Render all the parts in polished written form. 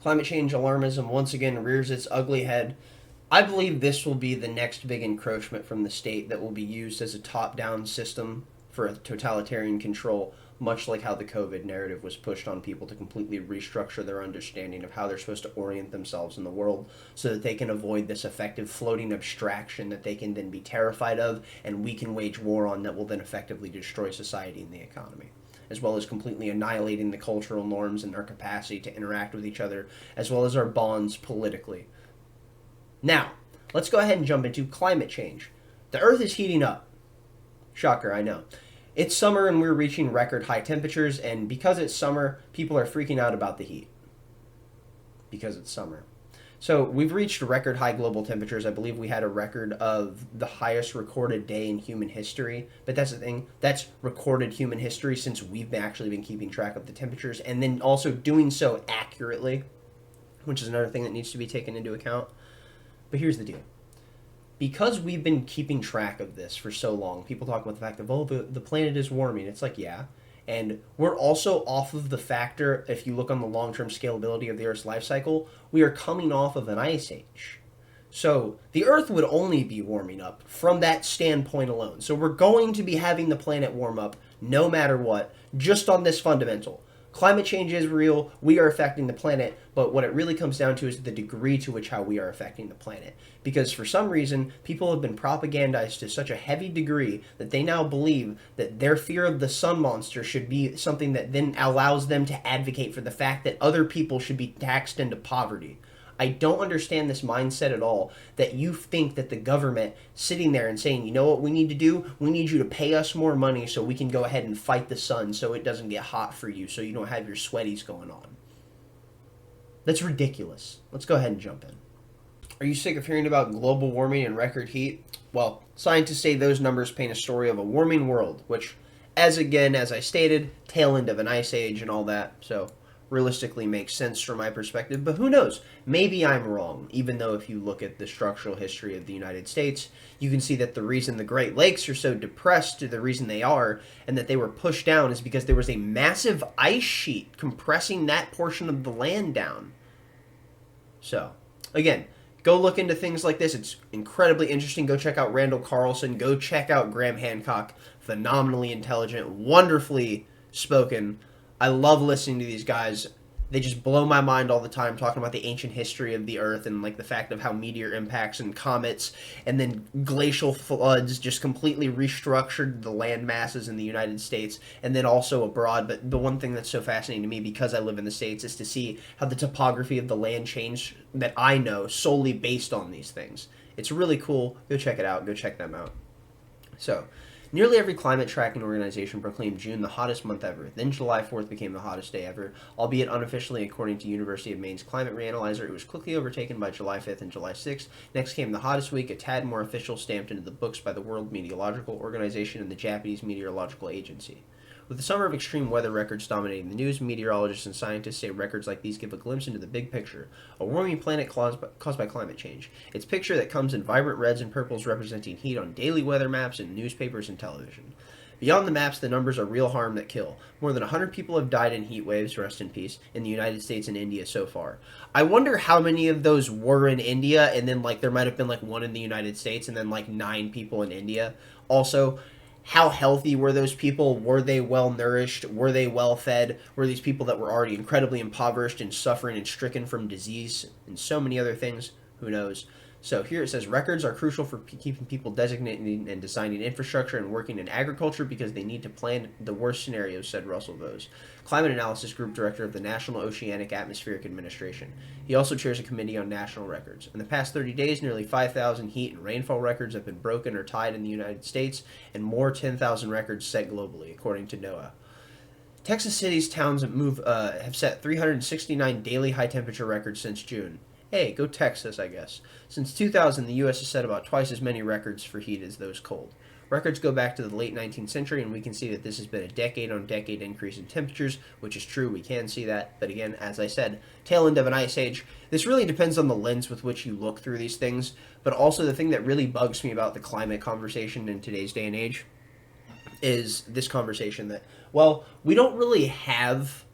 Climate change alarmism once again rears its ugly head. I believe this will be the next big encroachment from the state that will be used as a top-down system for a totalitarian control, much like how the COVID narrative was pushed on people to completely restructure their understanding of how they're supposed to orient themselves in the world so that they can avoid this effective floating abstraction that they can then be terrified of and we can wage war on that will then effectively destroy society and the economy, as well as completely annihilating the cultural norms and our capacity to interact with each other, as well as our bonds politically. Now, let's go ahead and jump into climate change. The Earth is heating up. Shocker, I know. It's summer and we're reaching record high temperatures, and because it's summer, people are freaking out about the heat. Because it's summer. So we've reached record high global temperatures. I believe we had a record of the highest recorded day in human history. But that's the thing. That's recorded human history since we've actually been keeping track of the temperatures and then also doing so accurately, which is another thing that needs to be taken into account. But here's the deal. Because we've been keeping track of this for so long, people talk about the fact that, oh, the planet is warming. It's like, yeah. And we're also off of the factor, if you look on the long-term scalability of the Earth's life cycle, we are coming off of an ice age. So the Earth would only be warming up from that standpoint alone. So we're going to be having the planet warm up no matter what, just on this fundamental. Climate change is real, we are affecting the planet, but what it really comes down to is the degree to which how we are affecting the planet. Because for some reason, people have been propagandized to such a heavy degree that they now believe that their fear of the sun monster should be something that then allows them to advocate for the fact that other people should be taxed into poverty. I don't understand this mindset at all, that you think that the government sitting there and saying, you know what we need to do? We need you to pay us more money so we can go ahead and fight the sun so it doesn't get hot for you, so you don't have your sweaties going on. That's ridiculous. Let's go ahead and jump in. Are you sick of hearing about global warming and record heat? Well, scientists say those numbers paint a story of a warming world, which, as I stated, tail end of an ice age and all that, so realistically makes sense from my perspective, but who knows? Maybe I'm wrong, even though if you look at the structural history of the United States, you can see that the reason the Great Lakes are so depressed, the reason they are, and that they were pushed down is because there was a massive ice sheet compressing that portion of the land down. So, again, go look into things like this. It's incredibly interesting. Go check out Randall Carlson. Go check out Graham Hancock. Phenomenally intelligent, wonderfully spoken. I love listening to these guys. They just blow my mind all the time, talking about the ancient history of the Earth and like the fact of how meteor impacts and comets and then glacial floods just completely restructured the land masses in the United States and then also abroad. But the one thing that's so fascinating to me, because I live in the States, is to see how the topography of the land changed that I know solely based on these things. It's really cool. Go check it out. Go check them out. So, nearly every climate tracking organization proclaimed June the hottest month ever. Then July 4th became the hottest day ever, albeit unofficially according to University of Maine's Climate Reanalyzer. It was quickly overtaken by July 5th and July 6th. Next came the hottest week, a tad more official, stamped into the books by the World Meteorological Organization and the Japanese Meteorological Agency. With the summer of extreme weather records dominating the news, meteorologists and scientists say records like these give a glimpse into the big picture, a warming planet caused by climate change. It's a picture that comes in vibrant reds and purples representing heat on daily weather maps in newspapers and television. Beyond the maps, the numbers are real harm that kill. More than 100 people have died in heat waves, rest in peace, in the United States and India so far. I wonder how many of those were in India, and then there might have been one in the United States, and then 9 people in India. Also, how healthy were those people? Were they well nourished? Were they well fed? Were these people that were already incredibly impoverished and suffering and stricken from disease and so many other things? Who knows? So here it says records are crucial for keeping people designating and designing infrastructure and working in agriculture because they need to plan the worst scenarios, said Russell Vose, Climate Analysis Group Director of the National Oceanic Atmospheric Administration. He also chairs a committee on national records. In the past 30 days, nearly 5,000 heat and rainfall records have been broken or tied in the United States, and more 10,000 records set globally, according to NOAA. Texas cities, towns have set 369 daily high temperature records since June. Hey, go Texas, I guess. Since 2000, the U.S. has set about twice as many records for heat as those cold. Records go back to the late 19th century, and we can see that this has been a decade-on-decade increase in temperatures, which is true, we can see that. But again, as I said, tail end of an ice age. This really depends on the lens with which you look through these things, but also the thing that really bugs me about the climate conversation in today's day and age is this conversation that, well, we don't really have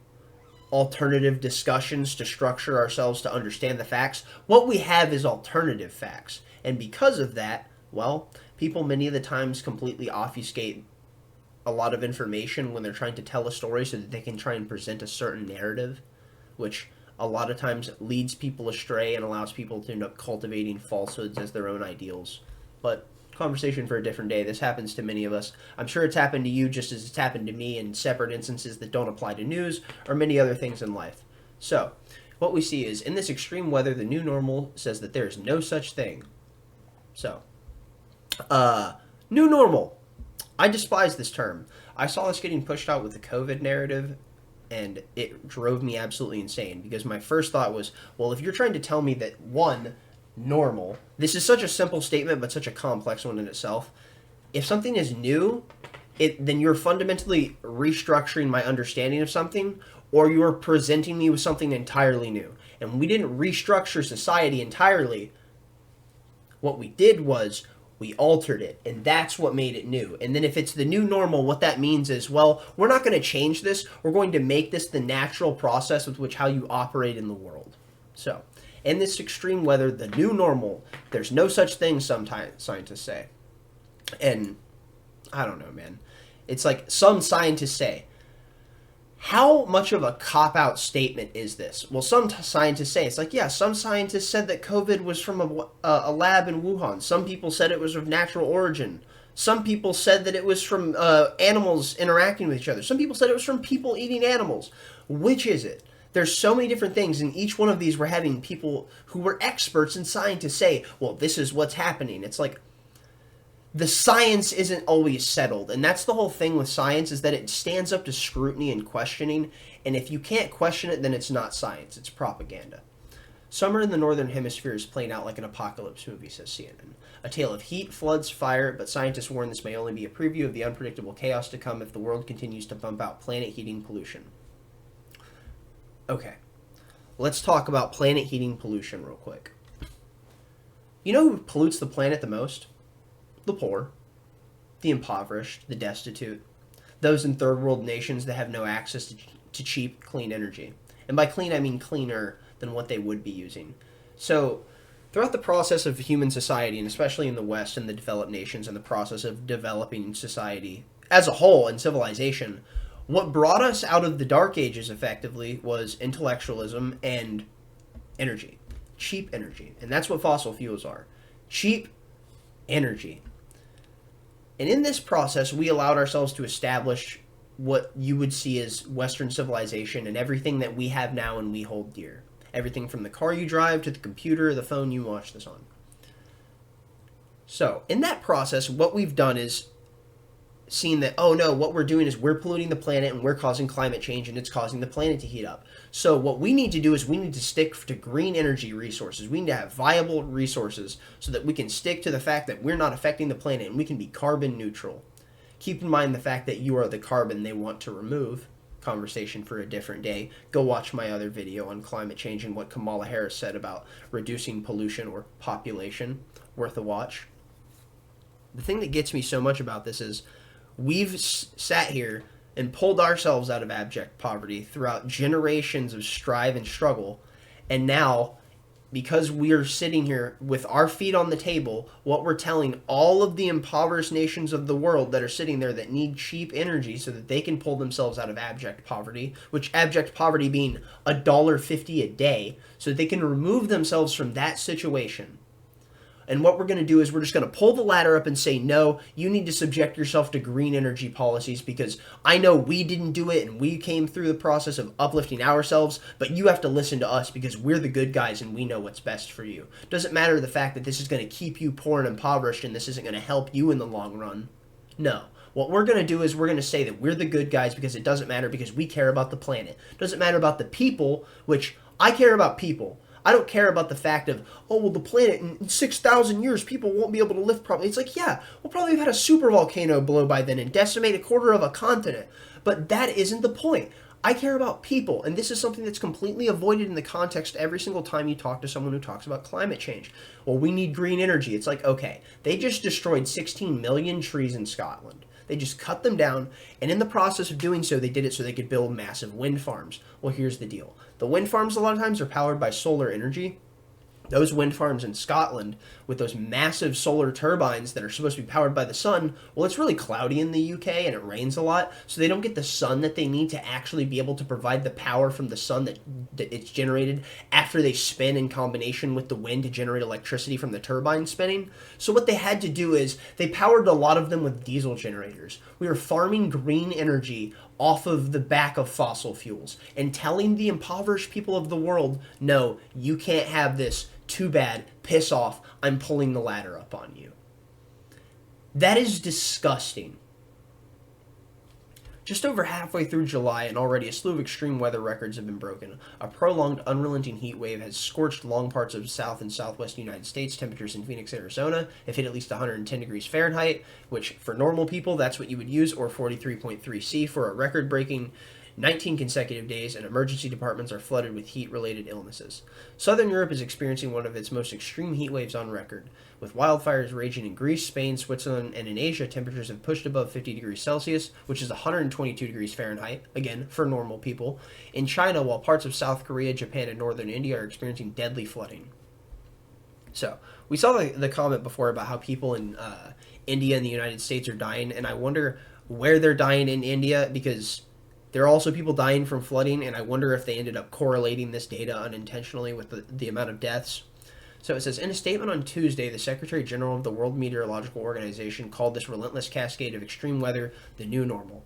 alternative discussions to structure ourselves to understand the facts. What we have is alternative facts. And because of that, well, people many of the times completely obfuscate a lot of information when they're trying to tell a story so that they can try and present a certain narrative, which a lot of times leads people astray and allows people to end up cultivating falsehoods as their own ideals. But conversation for a different day. This happens to many of us. I'm sure it's happened to you just as it's happened to me in separate instances that don't apply to news or many other things in life. So, what we see is, in this extreme weather, the new normal says that there is no such thing. So, new normal. I despise this term. I saw this getting pushed out with the COVID narrative, and it drove me absolutely insane, because my first thought was, well, if you're trying to tell me that, one, normal, this is such a simple statement but such a complex one in itself. If something is new, then you're fundamentally restructuring my understanding of something, or you're presenting me with something entirely new. And we didn't restructure society entirely. What we did was we altered it, and that's what made it new. And then if it's the new normal, what that means is, well, we're not going to change this. We're going to make this the natural process with which how you operate in the world. So, in this extreme weather, the new normal, there's no such thing, sometimes scientists say. And I don't know, man. It's like some scientists say. How much of a cop-out statement is this? Well, some scientists say, it's like, yeah, some scientists said that COVID was from a lab in Wuhan. Some people said it was of natural origin. Some people said that it was from animals interacting with each other. Some people said it was from people eating animals. Which is it? There's so many different things, and each one of these we're having people who were experts in science to say, well, this is what's happening. It's like, the science isn't always settled, and that's the whole thing with science, is that it stands up to scrutiny and questioning, and if you can't question it, then it's not science, it's propaganda. Summer in the Northern Hemisphere is playing out like an apocalypse movie, says CNN. A tale of heat, floods, fire, but scientists warn this may only be a preview of the unpredictable chaos to come if the world continues to pump out planet-heating pollution. Okay, let's talk about planet-heating pollution real quick. You know who pollutes the planet the most? The poor, the impoverished, the destitute, those in third world nations that have no access to cheap, clean energy. And by clean, I mean cleaner than what they would be using. So, throughout the process of human society, and especially in the West and the developed nations, and the process of developing society as a whole and civilization, what brought us out of the Dark Ages, effectively, was intellectualism and energy. Cheap energy. And that's what fossil fuels are. Cheap energy. And in this process, we allowed ourselves to establish what you would see as Western civilization and everything that we have now and we hold dear. Everything from the car you drive to the computer, the phone you watch this on. So, in that process, what we've done is seen that, oh no, what we're doing is we're polluting the planet and we're causing climate change and it's causing the planet to heat up. So what we need to do is we need to stick to green energy resources. We need to have viable resources so that we can stick to the fact that we're not affecting the planet and we can be carbon neutral. Keep in mind the fact that you are the carbon they want to remove. Conversation for a different day. Go watch my other video on climate change and what Kamala Harris said about reducing pollution or population. Worth a watch. The thing that gets me so much about this is we've sat here and pulled ourselves out of abject poverty throughout generations of strive and struggle, and now, because we are sitting here with our feet on the table, what we're telling all of the impoverished nations of the world that are sitting there that need cheap energy so that they can pull themselves out of abject poverty, which abject poverty being $1.50 a day, so that they can remove themselves from that situation. And what we're going to do is we're just going to pull the ladder up and say, no, you need to subject yourself to green energy policies because I know we didn't do it and we came through the process of uplifting ourselves, but you have to listen to us because we're the good guys and we know what's best for you. Doesn't matter the fact that this is going to keep you poor and impoverished and this isn't going to help you in the long run. No. What we're going to do is we're going to say that we're the good guys because it doesn't matter because we care about the planet. It doesn't matter about the people, which I care about people. I don't care about the fact of, oh, well, the planet, in 6,000 years, people won't be able to live properly. It's like, yeah, we'll probably have had a super volcano blow by then and decimate a quarter of a continent. But that isn't the point. I care about people, and this is something that's completely avoided in the context every single time you talk to someone who talks about climate change. Well, we need green energy. It's like, okay, they just destroyed 16 million trees in Scotland. They just cut them down, and in the process of doing so, they did it so they could build massive wind farms. Well, here's the deal. The wind farms a lot of times are powered by solar energy. Those wind farms in Scotland with those massive solar turbines that are supposed to be powered by the sun, well, it's really cloudy in the UK and it rains a lot, so they don't get the sun that they need to actually be able to provide the power from the sun that it's generated after they spin in combination with the wind to generate electricity from the turbine spinning. So what they had to do is they powered a lot of them with diesel generators. We were farming green energy off of the back of fossil fuels and telling the impoverished people of the world, no, you can't have this. Too bad. Piss off. I'm pulling the ladder up on you. That is disgusting. Just over halfway through July, and already a slew of extreme weather records have been broken. A prolonged, unrelenting heat wave has scorched long parts of South and Southwest United States. Temperatures in Phoenix, Arizona have hit at least 110 degrees Fahrenheit, which for normal people, that's what you would use, or 43.3 C for a record-breaking 19 consecutive days, and emergency departments are flooded with heat-related illnesses. Southern Europe is experiencing one of its most extreme heat waves on record. With wildfires raging in Greece, Spain, Switzerland, and in Asia, temperatures have pushed above 50 degrees Celsius, which is 122 degrees Fahrenheit, again, for normal people. In China, while parts of South Korea, Japan, and northern India are experiencing deadly flooding. So, we saw the comment before about how people in India and the United States are dying, and I wonder where they're dying in India, because there are also people dying from flooding, and I wonder if they ended up correlating this data unintentionally with the amount of deaths. So it says, in a statement on Tuesday, the Secretary General of the World Meteorological Organization called this relentless cascade of extreme weather the new normal.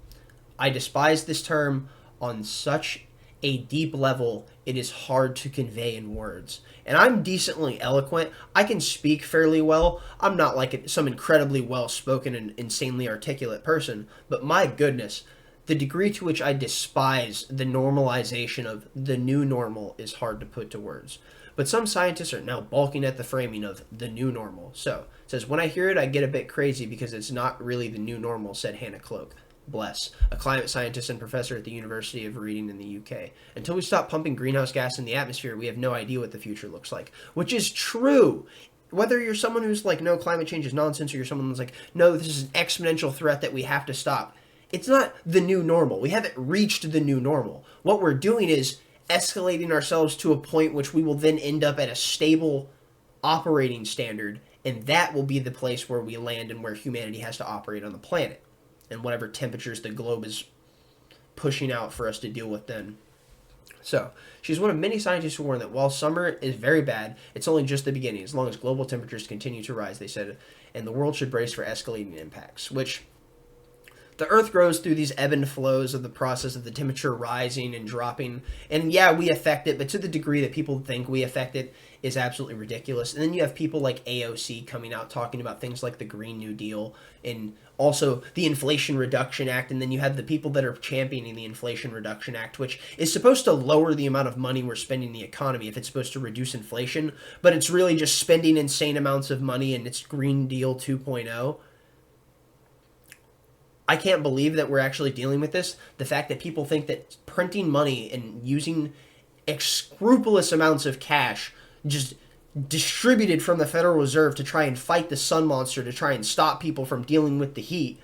I despise this term on such a deep level, it is hard to convey in words. And I'm decently eloquent. I can speak fairly well. I'm not like some incredibly well-spoken and insanely articulate person, but my goodness, the degree to which I despise the normalization of the new normal is hard to put to words. But some scientists are now balking at the framing of the new normal. So, it says, when I hear it, I get a bit crazy because it's not really the new normal, said Hannah Cloak. Bless, a climate scientist and professor at the University of Reading in the UK. Until we stop pumping greenhouse gas in the atmosphere, we have no idea what the future looks like. Which is true. Whether you're someone who's like, no, climate change is nonsense, or you're someone who's like, no, this is an exponential threat that we have to stop. It's not the new normal. We haven't reached the new normal. What we're doing is escalating ourselves to a point which we will then end up at a stable operating standard, and that will be the place where we land and where humanity has to operate on the planet, and whatever temperatures the globe is pushing out for us to deal with then. So, she's one of many scientists who warn that while summer is very bad, it's only just the beginning, as long as global temperatures continue to rise, they said, and the world should brace for escalating impacts, which the Earth grows through these ebb and flows of the process of the temperature rising and dropping. And yeah, we affect it, but to the degree that people think we affect it is absolutely ridiculous. And then you have people like AOC coming out talking about things like the Green New Deal and also the Inflation Reduction Act. And then you have the people that are championing the Inflation Reduction Act, which is supposed to lower the amount of money we're spending in the economy if it's supposed to reduce inflation. But it's really just spending insane amounts of money, and it's Green Deal 2.0. I can't believe that we're actually dealing with this. The fact that people think that printing money and using scrupulous amounts of cash just distributed from the Federal Reserve to try and fight the sun monster, to try and stop people from dealing with the heat,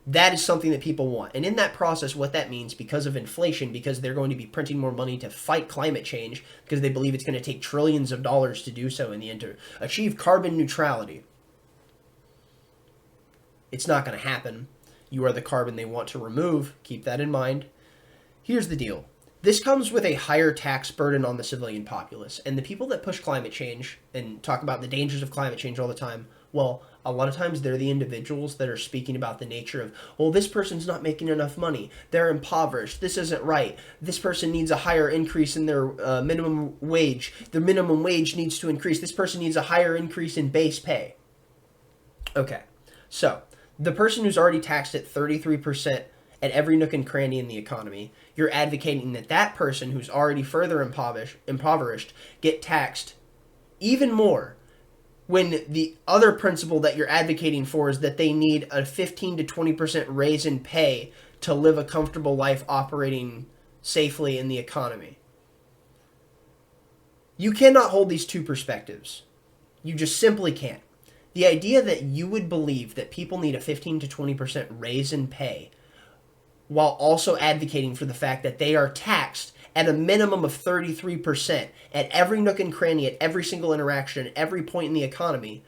that is something that people want. And in that process, what that means, because of inflation, because they're going to be printing more money to fight climate change, because they believe it's going to take trillions of dollars to do so in the end to achieve carbon neutrality, it's not going to happen. You are the carbon they want to remove. Keep that in mind. Here's the deal. This comes with a higher tax burden on the civilian populace. And the people that push climate change and talk about the dangers of climate change all the time, well, a lot of times they're the individuals that are speaking about the nature of, well, this person's not making enough money. They're impoverished. This isn't right. This person needs a higher increase in their minimum wage. Their minimum wage needs to increase. This person needs a higher increase in base pay. Okay, so the person who's already taxed at 33% at every nook and cranny in the economy, you're advocating that that person who's already further impoverished get taxed even more, when the other principle that you're advocating for is that they need a 15 to 20% raise in pay to live a comfortable life operating safely in the economy. You cannot hold these two perspectives. You just simply can't. The idea that you would believe that people need a 15 to 20% raise in pay while also advocating for the fact that they are taxed at a minimum of 33% at every nook and cranny, at every single interaction, at every point in the economy.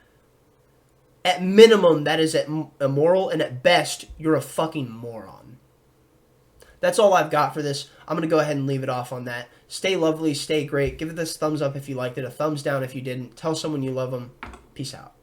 At minimum, that is immoral, and at best, you're a fucking moron. That's all I've got for this. I'm going to go ahead and leave it off on that. Stay lovely, stay great. Give it this thumbs up if you liked it, a thumbs down if you didn't. Tell someone you love them. Peace out.